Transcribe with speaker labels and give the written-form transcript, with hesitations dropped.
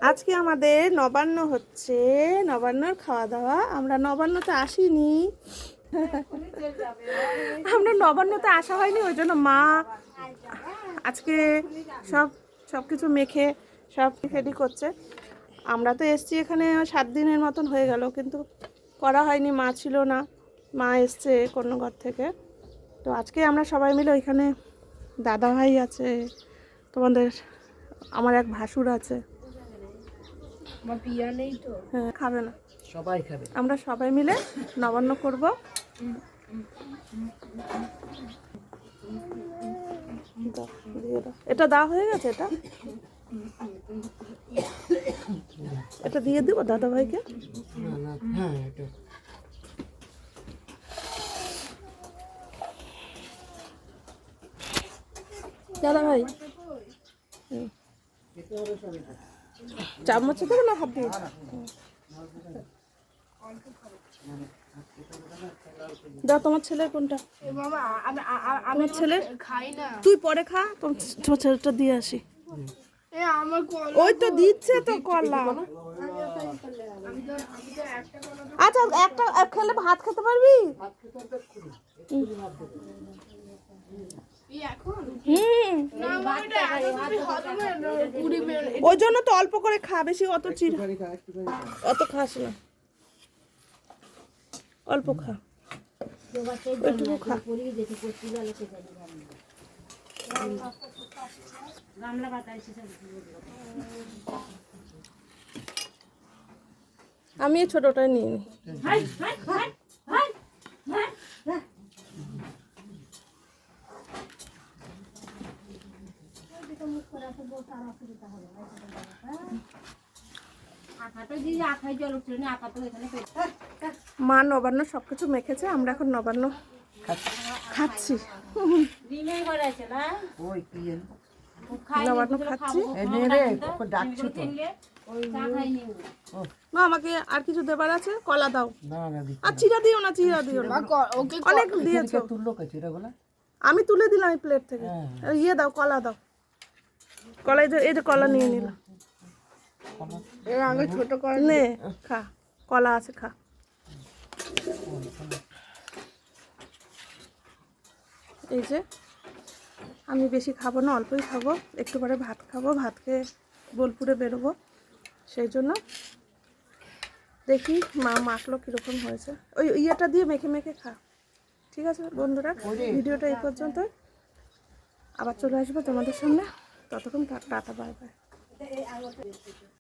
Speaker 1: আজকে আমাদের নবান্ন হচ্ছে, নবান্নর খাওয়া দাওয়া। আমরা নবান্নতে আসিনি, আমরা নবান্নতে আসা হয়নি, ওই জন্য মা আজকে সব কিছু মেখে সব রেডি করছে। আমরা তো এসছি এখানে 7 দিনের মতন হয়ে গেল, কিন্তু করা হয়নি, মা ছিল না, মা এসছে কন্যগর থেকে। তো আজকে আমরা সবাই মিলে ওইখানে, দাদা ভাই আছে, তোমাদের আমার এক ভাসুর আছে, হ্যাঁ খাবে না,
Speaker 2: সবাই খাবে।
Speaker 1: আমরা সবাই মিলে নবান্ন করব। এটা দেওয়া হয়ে গেছে, এটা দিয়ে দেবো দাদা ভাইকে। দাদা ভাই চামচ দেবো না হাত দিয়ে? দাও, তোমার ছেলের কোনটা? আমার ছেলের খাই না, তুই পরে খা, তোমার ছেলেটা দিয়ে আসি। ওই তো দিচ্ছে তো কলা। আচ্ছা একটা খেলে ভাত খেতে পারবি? ওই জন্য তো অল্প করে খা, বেশি অত খাস না, অল্প খা, একটু খা। আমি এই ছোটটা নিয়ে নিই। মা নবান্ন সবকিছু মেখেছে, আমরা এখন নবান্ন খাচ্ছি, নবান্ন খাচ্ছি। মা আমাকে আর কিছু দেবার আছে? কলা দাও। আর চিরা দিও না, চিরা দিও না, অনেক দিয়েছো। আমি তুলে দিলাম এই প্লেট থেকে। ইয়ে দাও, কলা দাও, কলা, এই যে কলা নিয়ে নিলাম, ছোট কলা নে, খা, কলা আছে, খা। এই যে আমি বেশি খাবো না, অল্পই খাবো, একটু পরে ভাত খাবো, ভাত খেয়ে বোলপুরে বেরোবো, সেই জন্য দেখি মা মাখলো কীরকম হয়েছে। ওই ইয়েটা দিয়ে মেখে মেখে খা। ঠিক আছে বন্ধুরা, ভিডিওটা এই পর্যন্ত, আবার চলে আসবো তোমাদের সামনে, ততক্ষণ টাটা, বাই বাই।